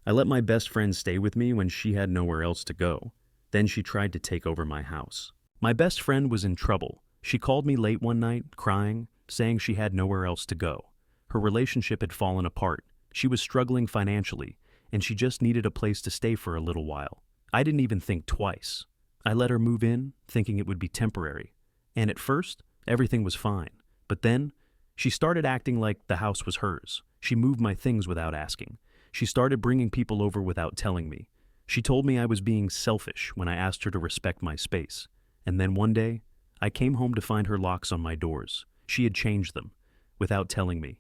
I let my best friend stay with me when she had nowhere else to go. Then she tried to take over my house. My best friend was in trouble. She called me late one night, crying, saying she had nowhere else to go. Her relationship had fallen apart. She was struggling financially, and she just needed a place to stay for a little while. I didn't even think twice. I let her move in, thinking it would be temporary. And at first, everything was fine. But then, she started acting like the house was hers. She moved my things without asking. She started bringing people over without telling me. She told me I was being selfish when I asked her to respect my space. And then one day, I came home to find her locks on my doors. She had changed them, without telling me.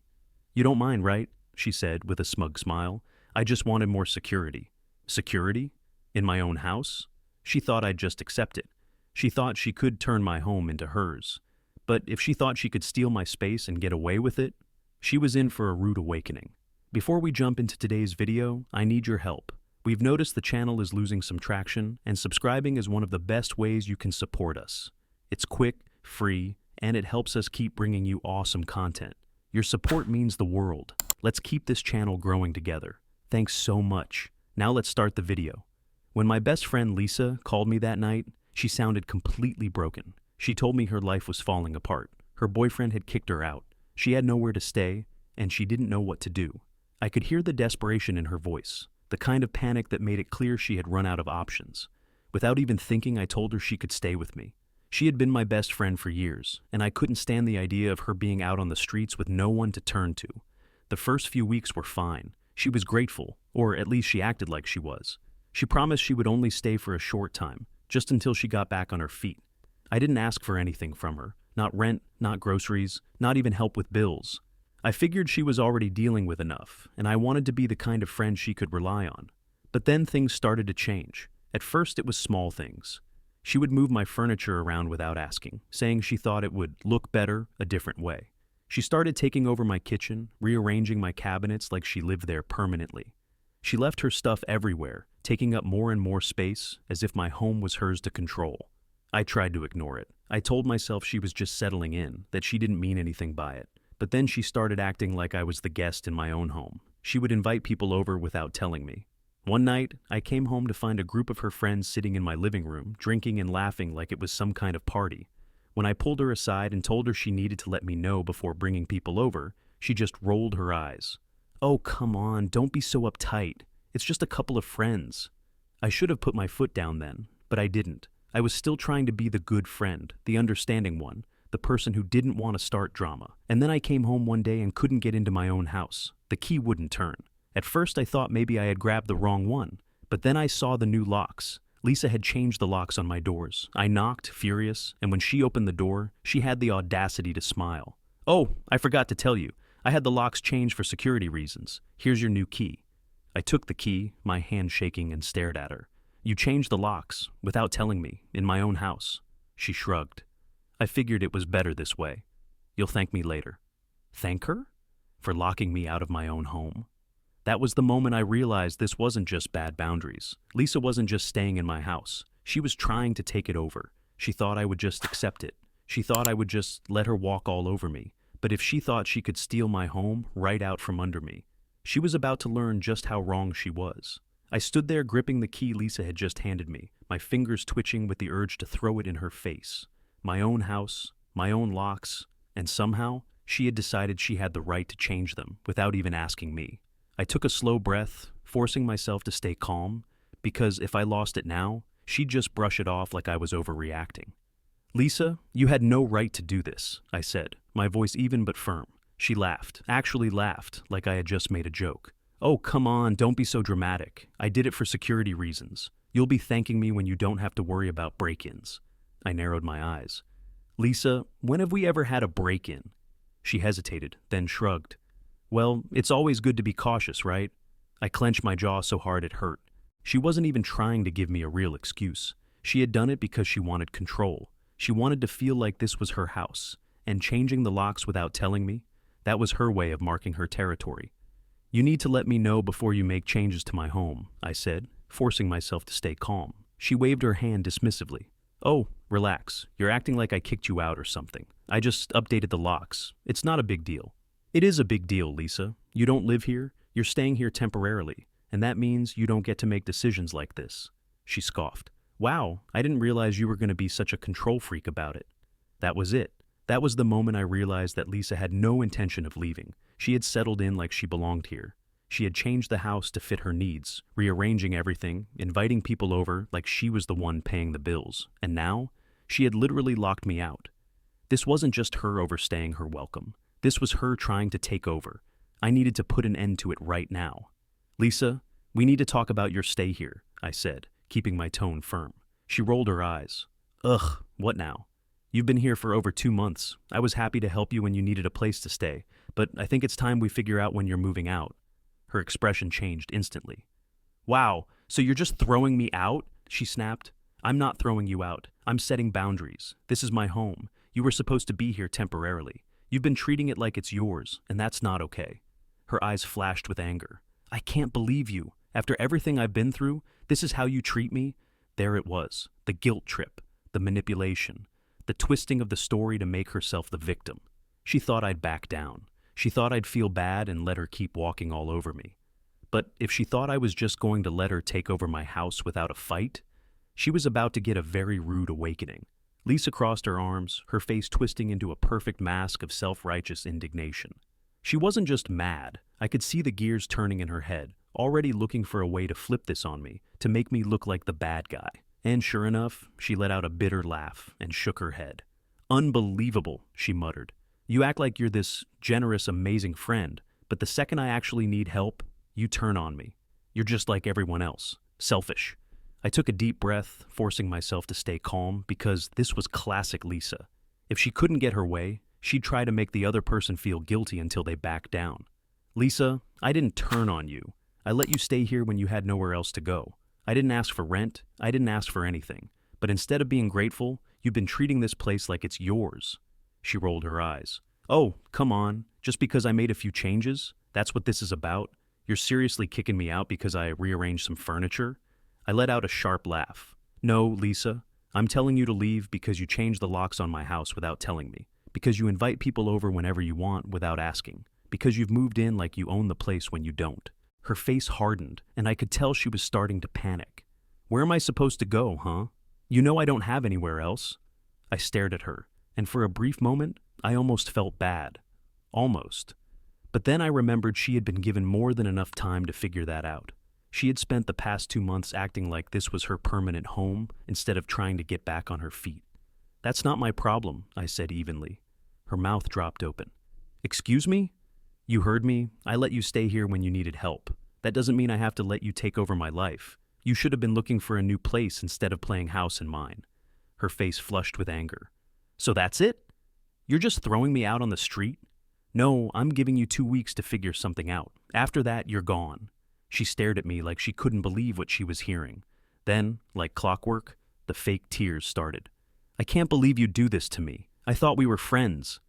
"You don't mind, right?" she said with a smug smile. "I just wanted more security." Security? In my own house? She thought I'd just accept it. She thought she could turn my home into hers. But if she thought she could steal my space and get away with it, she was in for a rude awakening. Before we jump into today's video, I need your help. We've noticed the channel is losing some traction, and subscribing is one of the best ways you can support us. It's quick, free, and it helps us keep bringing you awesome content. Your support means the world. Let's keep this channel growing together. Thanks so much. Now let's start the video. When my best friend Lisa called me that night, she sounded completely broken. She told me her life was falling apart. Her boyfriend had kicked her out. She had nowhere to stay, and she didn't know what to do. I could hear the desperation in her voice, the kind of panic that made it clear she had run out of options. Without even thinking, I told her she could stay with me. She had been my best friend for years, and I couldn't stand the idea of her being out on the streets with no one to turn to. The first few weeks were fine. She was grateful, or at least she acted like she was. She promised she would only stay for a short time, just until she got back on her feet. I didn't ask for anything from her, not rent, not groceries, not even help with bills. I figured she was already dealing with enough, and I wanted to be the kind of friend she could rely on. But then things started to change. At first it was small things. She would move my furniture around without asking, saying she thought it would look better a different way. She started taking over my kitchen, rearranging my cabinets like she lived there permanently. She left her stuff everywhere, taking up more and more space, as if my home was hers to control. I tried to ignore it. I told myself she was just settling in, that she didn't mean anything by it. But then she started acting like I was the guest in my own home. She would invite people over without telling me. One night, I came home to find a group of her friends sitting in my living room, drinking and laughing like it was some kind of party. When I pulled her aside and told her she needed to let me know before bringing people over, she just rolled her eyes. "Oh, come on, don't be so uptight. It's just a couple of friends." I should have put my foot down then, but I didn't. I was still trying to be the good friend, the understanding one, the person who didn't want to start drama. And then I came home one day and couldn't get into my own house. The key wouldn't turn. At first I thought maybe I had grabbed the wrong one, but then I saw the new locks. Lisa had changed the locks on my doors. I knocked, furious, and when she opened the door, she had the audacity to smile. "Oh, I forgot to tell you. I had the locks changed for security reasons. Here's your new key." I took the key, my hand shaking, and stared at her. "You changed the locks, without telling me, in my own house." She shrugged. "I figured it was better this way. You'll thank me later." Thank her? For locking me out of my own home? That was the moment I realized this wasn't just bad boundaries. Lisa wasn't just staying in my house. She was trying to take it over. She thought I would just accept it. She thought I would just let her walk all over me. But if she thought she could steal my home right out from under me, she was about to learn just how wrong she was. I stood there gripping the key Lisa had just handed me, my fingers twitching with the urge to throw it in her face. My own house, my own locks, and somehow she had decided she had the right to change them without even asking me. I took a slow breath, forcing myself to stay calm, because if I lost it now, she'd just brush it off like I was overreacting. "Lisa, you had no right to do this," I said, my voice even but firm. She laughed, actually laughed, like I had just made a joke. "Oh, come on, don't be so dramatic. I did it for security reasons. You'll be thanking me when you don't have to worry about break-ins." I narrowed my eyes. "Lisa, when have we ever had a break-in?" She hesitated, then shrugged. "Well, it's always good to be cautious, right?" I clenched my jaw so hard it hurt. She wasn't even trying to give me a real excuse. She had done it because she wanted control. She wanted to feel like this was her house, and changing the locks without telling me, that was her way of marking her territory. "You need to let me know before you make changes to my home," I said, forcing myself to stay calm. She waved her hand dismissively. "Oh, relax. You're acting like I kicked you out or something. I just updated the locks. It's not a big deal." "It is a big deal, Lisa. You don't live here. You're staying here temporarily. and that means you don't get to make decisions like this. She scoffed. Wow, I didn't realize you were going to be such a control freak about it. That was it. That was the moment I realized that Lisa had no intention of leaving. She had settled in like she belonged here. She had changed the house to fit her needs, rearranging everything, inviting people over like she was the one paying the bills. And now, she had literally locked me out. This wasn't just her overstaying her welcome. This was her trying to take over. I needed to put an end to it right now. Lisa, we need to talk about your stay here, I said, keeping my tone firm. She rolled her eyes. Ugh, what now? You've been here for over 2 months. I was happy to help you when you needed a place to stay, but I think it's time we figure out when you're moving out. Her expression changed instantly. Wow, so you're just throwing me out? She snapped. I'm not throwing you out. I'm setting boundaries. This is my home. You were supposed to be here temporarily. You've been treating it like it's yours, and that's not okay. Her eyes flashed with anger. I can't believe you. After everything I've been through, this is how you treat me? There it was, the guilt trip, the manipulation, the twisting of the story to make herself the victim. She thought I'd back down. She thought I'd feel bad and let her keep walking all over me. But if she thought I was just going to let her take over my house without a fight, she was about to get a very rude awakening. Lisa crossed her arms, her face twisting into a perfect mask of self-righteous indignation. She wasn't just mad. I could see the gears turning in her head, already looking for a way to flip this on me, to make me look like the bad guy. And sure enough, she let out a bitter laugh and shook her head. Unbelievable, she muttered. You act like you're this generous, amazing friend, but the second I actually need help, you turn on me. You're just like everyone else, selfish. I took a deep breath, forcing myself to stay calm, because this was classic Lisa. If she couldn't get her way, she'd try to make the other person feel guilty until they backed down. Lisa, I didn't turn on you. I let you stay here when you had nowhere else to go. I didn't ask for rent. I didn't ask for anything. But instead of being grateful, you've been treating this place like it's yours. She rolled her eyes. Oh, come on. Just because I made a few changes? That's what this is about? You're seriously kicking me out because I rearranged some furniture? I let out a sharp laugh. No, Lisa. I'm telling you to leave because you changed the locks on my house without telling me. Because you invite people over whenever you want without asking. Because you've moved in like you own the place when you don't. Her face hardened, and I could tell she was starting to panic. Where am I supposed to go, huh? You know I don't have anywhere else. I stared at her, and for a brief moment, I almost felt bad. Almost. But then I remembered she had been given more than enough time to figure that out. She had spent the past 2 months acting like this was her permanent home instead of trying to get back on her feet. That's not my problem, I said evenly. Her mouth dropped open. Excuse me? You heard me. I let you stay here when you needed help. That doesn't mean I have to let you take over my life. You should have been looking for a new place instead of playing house in mine. Her face flushed with anger. So that's it? You're just throwing me out on the street? No, I'm giving you 2 weeks to figure something out. After that, you're gone. She stared at me like she couldn't believe what she was hearing. Then, like clockwork, the fake tears started. I can't believe you'd do this to me. I thought we were friends.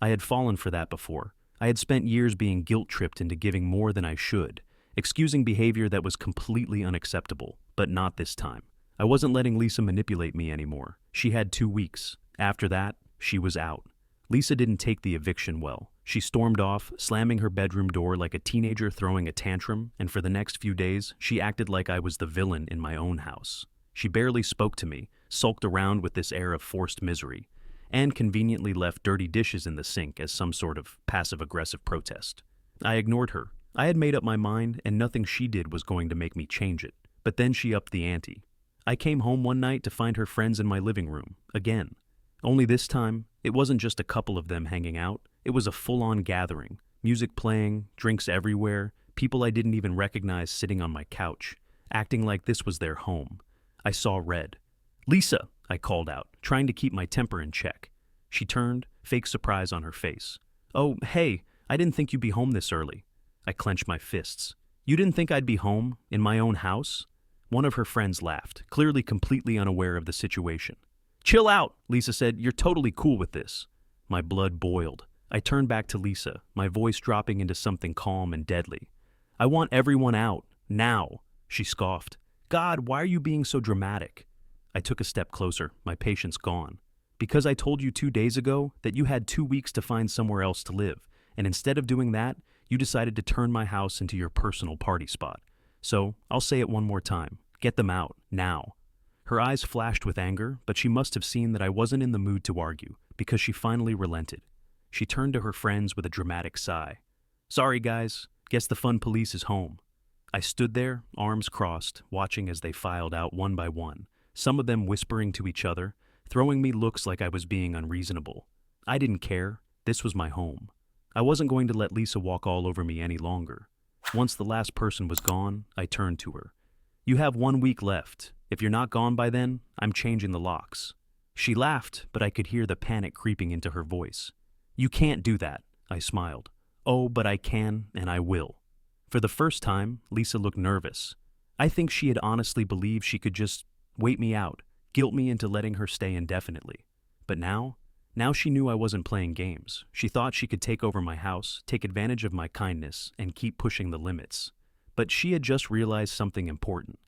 I had fallen for that before. I had spent years being guilt-tripped into giving more than I should, excusing behavior that was completely unacceptable, but not this time. I wasn't letting Lisa manipulate me anymore. She had 2 weeks. After that, she was out. Lisa didn't take the eviction well. She stormed off, slamming her bedroom door like a teenager throwing a tantrum, and for the next few days, she acted like I was the villain in my own house. She barely spoke to me, sulked around with this air of forced misery, and conveniently left dirty dishes in the sink as some sort of passive-aggressive protest. I ignored her. I had made up my mind, and nothing she did was going to make me change it. But then she upped the ante. I came home one night to find her friends in my living room, again. Only this time, it wasn't just a couple of them hanging out. It was a full-on gathering. Music playing, drinks everywhere, people I didn't even recognize sitting on my couch, acting like this was their home. I saw red. Lisa, I called out, trying to keep my temper in check. She turned, fake surprise on her face. Oh, hey, I didn't think you'd be home this early. I clenched my fists. You didn't think I'd be home, in my own house? One of her friends laughed, clearly completely unaware of the situation. Chill out, Lisa said. You're totally cool with this. My blood boiled. I turned back to Lisa, my voice dropping into something calm and deadly. I want everyone out, now, she scoffed. God, why are you being so dramatic? I took a step closer, my patience gone. Because I told you 2 days ago that you had 2 weeks to find somewhere else to live, and instead of doing that, you decided to turn my house into your personal party spot. So, I'll say it one more time. Get them out, now. Her eyes flashed with anger, but she must have seen that I wasn't in the mood to argue, because she finally relented. She turned to her friends with a dramatic sigh. Sorry, guys. Guess the fun police is home. I stood there, arms crossed, watching as they filed out one by one, some of them whispering to each other, throwing me looks like I was being unreasonable. I didn't care. This was my home. I wasn't going to let Lisa walk all over me any longer. Once the last person was gone, I turned to her. You have 1 week left. If you're not gone by then, I'm changing the locks. She laughed, but I could hear the panic creeping into her voice. You can't do that, I smiled. Oh, but I can, and I will. For the first time, Lisa looked nervous. I think she had honestly believed she could just wait me out, guilt me into letting her stay indefinitely. But now she knew I wasn't playing games. She thought she could take over my house, take advantage of my kindness, and keep pushing the limits. But she had just realized something important.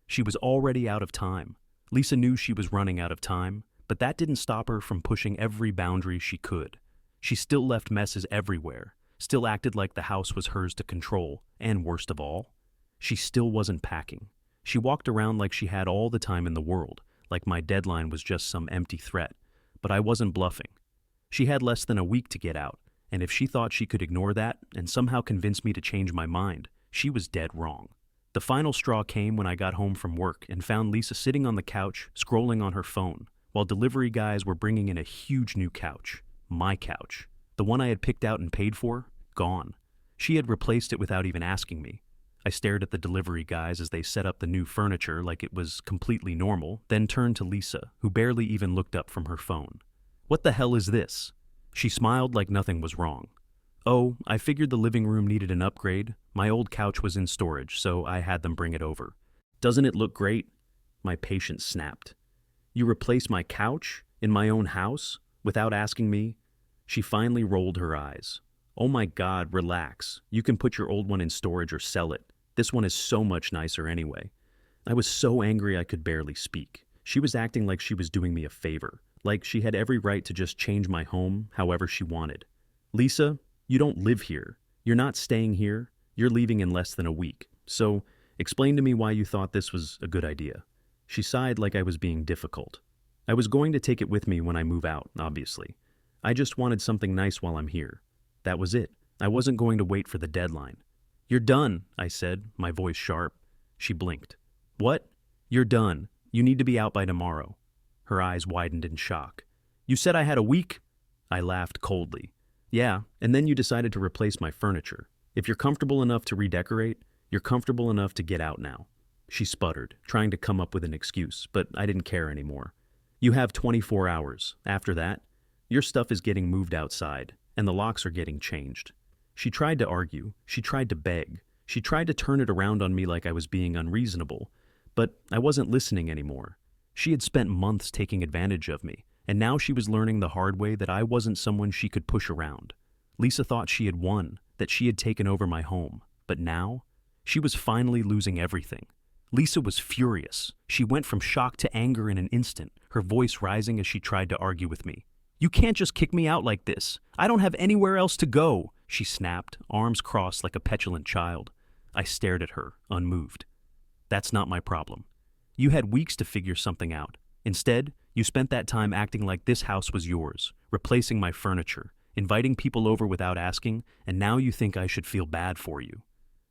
She was already out of time. Lisa knew she was running out of time, but that didn't stop her from pushing every boundary she could. She still left messes everywhere, still acted like the house was hers to control, and worst of all, she still wasn't packing. She walked around like she had all the time in the world, like my deadline was just some empty threat. But I wasn't bluffing. She had less than a week to get out, and if she thought she could ignore that and somehow convince me to change my mind, she was dead wrong. The final straw came when I got home from work and found Lisa sitting on the couch, scrolling on her phone, while delivery guys were bringing in a huge new couch. My couch. The one I had picked out and paid for, gone. She had replaced it without even asking me. I stared at the delivery guys as they set up the new furniture like it was completely normal, then turned to Lisa, who barely even looked up from her phone. What the hell is this? She smiled like nothing was wrong. Oh, I figured the living room needed an upgrade. My old couch was in storage, so I had them bring it over. Doesn't it look great? My patience snapped. You replaced my couch? In my own house? Without asking me? She finally rolled her eyes. Oh my God, relax. You can put your old one in storage or sell it. This one is so much nicer anyway. I was so angry I could barely speak. She was acting like she was doing me a favor, like she had every right to just change my home however she wanted. Lisa, you don't live here. You're not staying here. You're leaving in less than a week. So, explain to me why you thought this was a good idea. She sighed like I was being difficult. I was going to take it with me when I move out, obviously. I just wanted something nice while I'm here. That was it. I wasn't going to wait for the deadline. You're done, I said, my voice sharp. She blinked. What? You're done. You need to be out by tomorrow. Her eyes widened in shock. You said I had a week? I laughed coldly. Yeah, and then you decided to replace my furniture. If you're comfortable enough to redecorate, you're comfortable enough to get out now. She sputtered, trying to come up with an excuse, but I didn't care anymore. You have 24 hours. After that, your stuff is getting moved outside, and the locks are getting changed. She tried to argue, she tried to beg, she tried to turn it around on me like I was being unreasonable, but I wasn't listening anymore. She had spent months taking advantage of me, and now she was learning the hard way that I wasn't someone she could push around. Lisa thought she had won, that she had taken over my home, but now, she was finally losing everything. Lisa was furious. She went from shock to anger in an instant, her voice rising as she tried to argue with me. You can't just kick me out like this. I don't have anywhere else to go, she snapped, arms crossed like a petulant child. I stared at her, unmoved. That's not my problem. You had weeks to figure something out. Instead, you spent that time acting like this house was yours, replacing my furniture, inviting people over without asking, and now you think I should feel bad for you.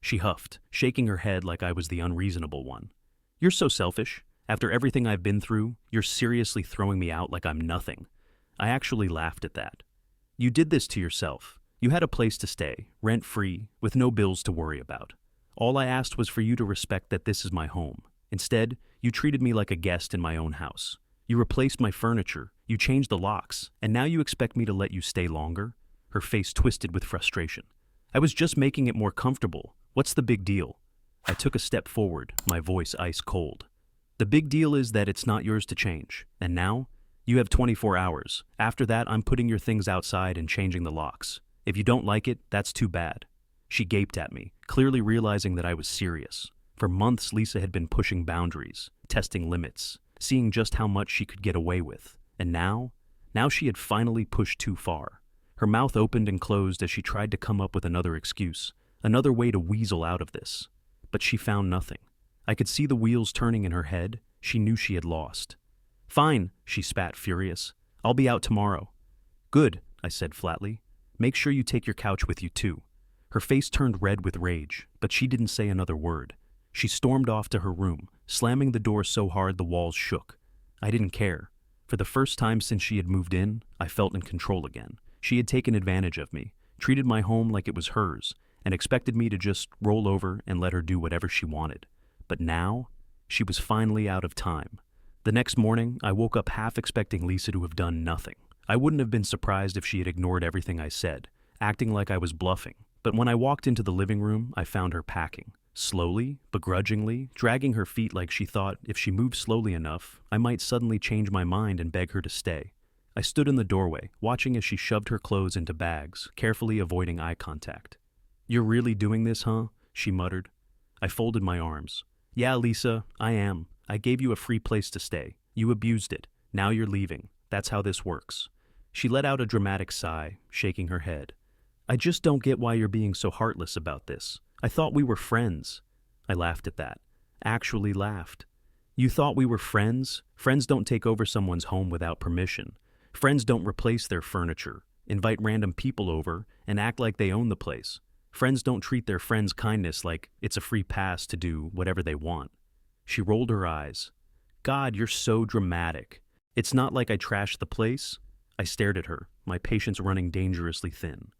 She huffed, shaking her head like I was the unreasonable one. You're so selfish. After everything I've been through, you're seriously throwing me out like I'm nothing. I actually laughed at that. You did this to yourself. You had a place to stay, rent-free, with no bills to worry about. All I asked was for you to respect that this is my home. Instead, you treated me like a guest in my own house. You replaced my furniture, you changed the locks, and now you expect me to let you stay longer? Her face twisted with frustration. I was just making it more comfortable. What's the big deal? I took a step forward, my voice ice cold. The big deal is that it's not yours to change. And now, you have 24 hours. After that, I'm putting your things outside and changing the locks. If you don't like it, that's too bad. She gaped at me, clearly realizing that I was serious. For months, Lisa had been pushing boundaries, testing limits, seeing just how much she could get away with. And now she had finally pushed too far. Her mouth opened and closed as she tried to come up with another excuse, another way to weasel out of this. but she found nothing. I could see the wheels turning in her head. She knew she had lost. "Fine," she spat, furious. "I'll be out tomorrow." "Good," I said flatly. "Make sure you take your couch with you too." Her face turned red with rage, but she didn't say another word. She stormed off to her room, slamming the door so hard the walls shook. I didn't care. For the first time since she had moved in, I felt in control again. She had taken advantage of me, treated my home like it was hers, and expected me to just roll over and let her do whatever she wanted. But now, she was finally out of time. The next morning, I woke up half expecting Lisa to have done nothing. I wouldn't have been surprised if she had ignored everything I said, acting like I was bluffing. But when I walked into the living room, I found her packing. Slowly, begrudgingly, dragging her feet like she thought if she moved slowly enough, I might suddenly change my mind and beg her to stay. I stood in the doorway, watching as she shoved her clothes into bags, carefully avoiding eye contact. "You're really doing this, huh?" she muttered. I folded my arms. "Yeah, Lisa, I am. I gave you a free place to stay. You abused it. Now you're leaving. That's how this works." She let out a dramatic sigh, shaking her head. "I just don't get why you're being so heartless about this. I thought we were friends." I laughed at that. Actually laughed. "You thought we were friends? Friends don't take over someone's home without permission. Friends don't replace their furniture, invite random people over, and act like they own the place. Friends don't treat their friends' kindness like it's a free pass to do whatever they want." She rolled her eyes. "God, you're so dramatic. It's not like I trashed the place." I stared at her, my patience running dangerously thin.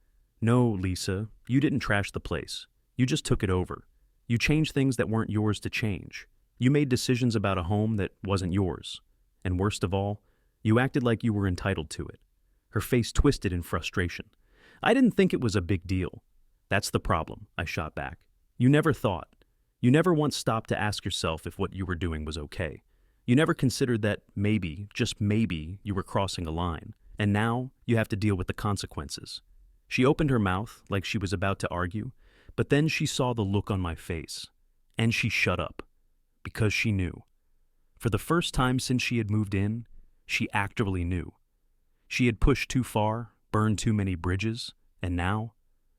"No, Lisa, you didn't trash the place. You just took it over. You changed things that weren't yours to change. You made decisions about a home that wasn't yours. And worst of all, you acted like you were entitled to it." Her face twisted in frustration. "I didn't think it was a big deal." "That's the problem," I shot back. "You never thought. You never once stopped to ask yourself if what you were doing was okay. You never considered that maybe, just maybe, you were crossing a line. And now you have to deal with the consequences." She opened her mouth like she was about to argue, but then she saw the look on my face. And she shut up. Because she knew. For the first time since she had moved in, she actually knew. She had pushed too far, burned too many bridges, and now,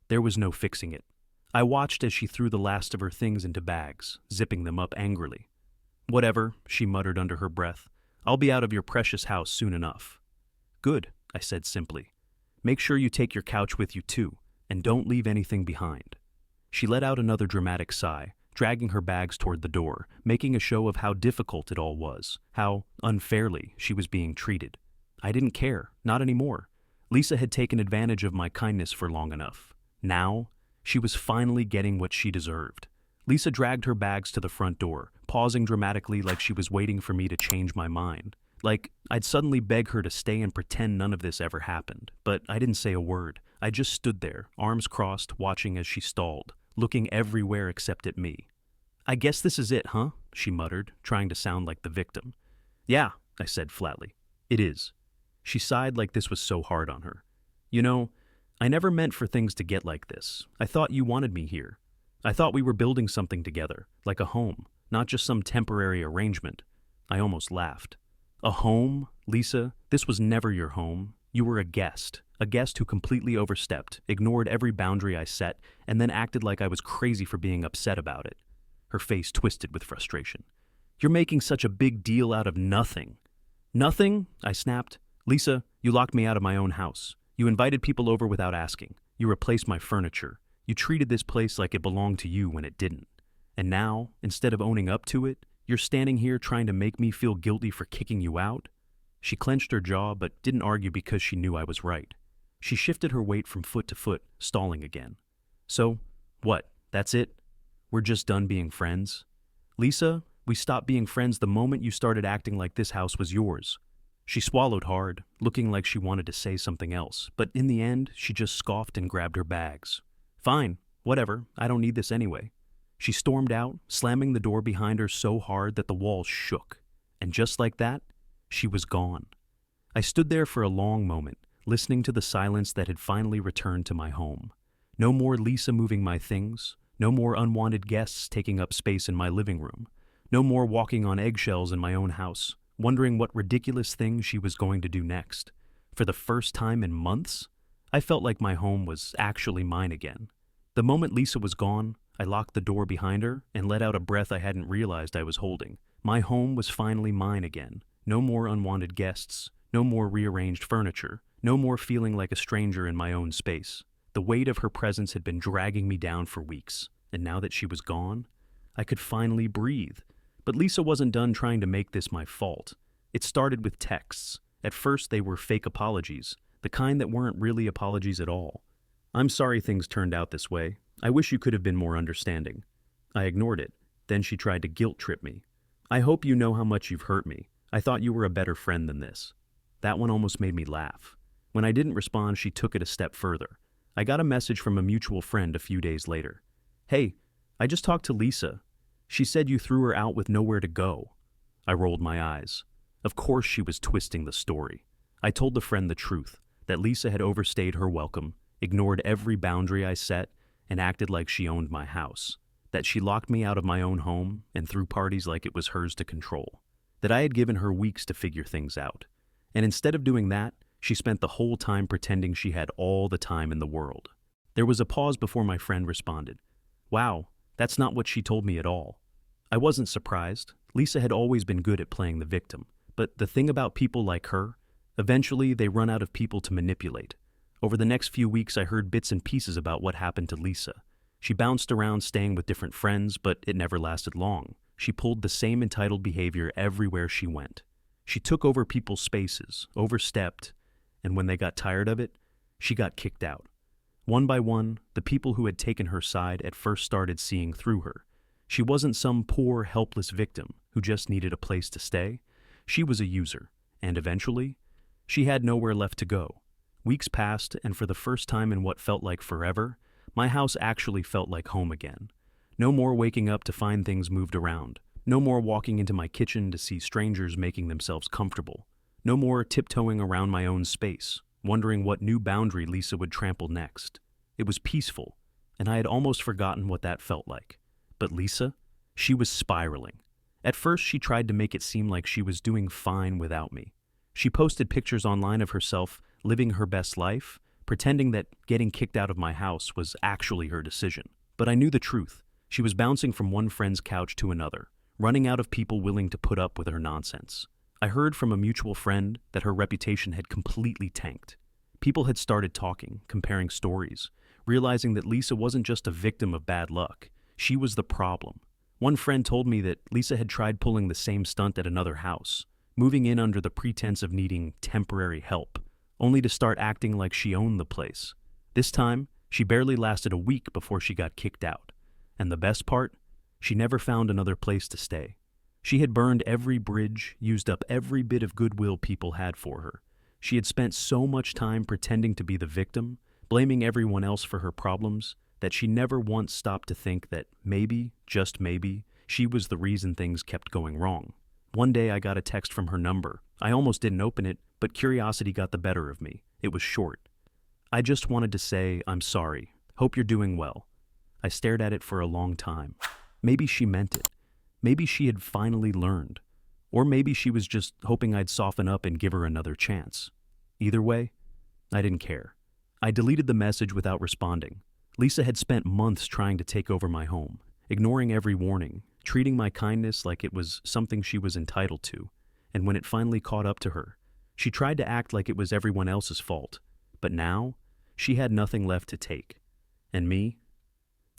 there was no fixing it. I watched as she threw the last of her things into bags, zipping them up angrily. "Whatever," she muttered under her breath. "I'll be out of your precious house soon enough." "Good," I said simply. "Make sure you take your couch with you too, and don't leave anything behind." She let out another dramatic sigh, dragging her bags toward the door, making a show of how difficult it all was, how unfairly she was being treated. I didn't care, not anymore. Lisa had taken advantage of my kindness for long enough. Now, she was finally getting what she deserved. Lisa dragged her bags to the front door, pausing dramatically like she was waiting for me to change my mind. Like I'd suddenly beg her to stay and pretend none of this ever happened. But I didn't say a word. I just stood there, arms crossed, watching as she stalled, looking everywhere except at me. "I guess this is it, huh?" she muttered, trying to sound like the victim. "Yeah," I said flatly. "It is." She sighed like this was so hard on her. "You know, I never meant for things to get like this. I thought you wanted me here. I thought we were building something together, like a home, not just some temporary arrangement." I almost laughed. "A home? Lisa, this was never your home. You were a guest who completely overstepped, ignored every boundary I set, and then acted like I was crazy for being upset about it." Her face twisted with frustration. "You're making such a big deal out of nothing." "Nothing?" I snapped. "Lisa, you locked me out of my own house. You invited people over without asking. You replaced my furniture. You treated this place like it belonged to you when it didn't. And now, instead of owning up to it, you're standing here trying to make me feel guilty for kicking you out?" She clenched her jaw but didn't argue because she knew I was right. She shifted her weight from foot to foot, stalling again. "So, what, that's it? We're just done being friends? Lisa, we stopped being friends the moment you started acting like this house was yours." She swallowed hard, looking like she wanted to say something else, but in the end, she just scoffed and grabbed her bags. "Fine, whatever, I don't need this anyway." She stormed out, slamming the door behind her so hard that the walls shook. And just like that, she was gone. I stood there for a long moment, listening to the silence that had finally returned to my home. No more Lisa moving my things, no more unwanted guests taking up space in my living room, no more walking on eggshells in my own house, wondering what ridiculous thing she was going to do next. For the first time in months, I felt like my home was actually mine again. The moment Lisa was gone, I locked the door behind her and let out a breath I hadn't realized I was holding. My home was finally mine again. No more unwanted guests, no more rearranged furniture, no more feeling like a stranger in my own space. The weight of her presence had been dragging me down for weeks, and now that she was gone, I could finally breathe. But Lisa wasn't done trying to make this my fault. It started with texts. At first, they were fake apologies, the kind that weren't really apologies at all. "I'm sorry things turned out this way. I wish you could have been more understanding." I ignored it. Then she tried to guilt trip me. "I hope you know how much you've hurt me. I thought you were a better friend than this." That one almost made me laugh. When I didn't respond, she took it a step further. I got a message from a mutual friend a few days later. "Hey, I just talked to Lisa. She said you threw her out with nowhere to go." I rolled my eyes. Of course she was twisting the story. I told the friend the truth, that Lisa had overstayed her welcome, ignored every boundary I set, and acted like she owned my house. That she locked me out of my own home and threw parties like it was hers to control. That I had given her weeks to figure things out. And instead of doing that, she spent the whole time pretending she had all the time in the world. There was a pause before my friend responded. "Wow, that's not what she told me at all." I wasn't surprised. Lisa had always been good at playing the victim. But the thing about people like her, eventually they run out of people to manipulate. Over the next few weeks, I heard bits and pieces about what happened to Lisa. She bounced around staying with different friends, but it never lasted long. She pulled the same entitled behavior everywhere she went. She took over people's spaces, overstepped, and when they got tired of it, she got kicked out. One by one, the people who had taken her side at first started seeing through her. She wasn't some poor, helpless victim who just needed a place to stay. She was a user, and eventually, she had nowhere left to go. Weeks passed, and for the first time in what felt like forever, my house actually felt like home again. No more waking up to find things moved around. No more walking into my kitchen to see strangers making themselves comfortable. No more tiptoeing around my own space, wondering what new boundary Lisa would trample next. It was peaceful, and I had almost forgotten what that felt like. But Lisa, she was spiraling. At first, she tried to make it seem like she was doing fine without me. She posted pictures online of herself living her best life, pretending that getting kicked out of my house was actually her decision. But I knew the truth. She was bouncing from one friend's couch to another, running out of people willing to put up with her nonsense. I heard from a mutual friend that her reputation had completely tanked. People had started talking, comparing stories, realizing that Lisa wasn't just a victim of bad luck. She was the problem. One friend told me that Lisa had tried pulling the same stunt at another house, moving in under the pretense of needing temporary help, only to start acting like she owned the place. This time, she barely lasted a week before she got kicked out. And the best part? She never found another place to stay. She had burned every bridge, used up every bit of goodwill people had for her. She had spent so much time pretending to be the victim, blaming everyone else for her problems, that she never once stopped to think that maybe, just maybe, she was the reason things kept going wrong. One day I got a text from her number. I almost didn't open it, but curiosity got the better of me. It was short. "I just wanted to say, I'm sorry. Hope you're doing well." I stared at it for a long time. Maybe she meant it. Maybe she had finally learned. Or maybe she was just hoping I'd soften up and give her another chance. Either way, I didn't care. I deleted the message without responding. Lisa had spent months trying to take over my home, ignoring every warning, treating my kindness like it was something she was entitled to, and when it finally caught up to her, she tried to act like it was everyone else's fault. But now, she had nothing left to take. And me?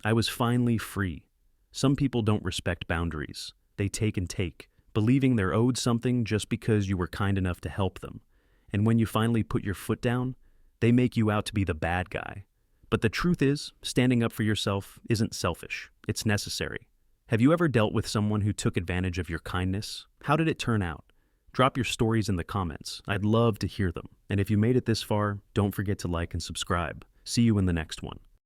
I was finally free. Some people don't respect boundaries. They take and take, believing they're owed something just because you were kind enough to help them. And when you finally put your foot down, they make you out to be the bad guy. But the truth is, standing up for yourself isn't selfish. It's necessary. Have you ever dealt with someone who took advantage of your kindness? How did it turn out? Drop your stories in the comments. I'd love to hear them. And if you made it this far, don't forget to like and subscribe. See you in the next one.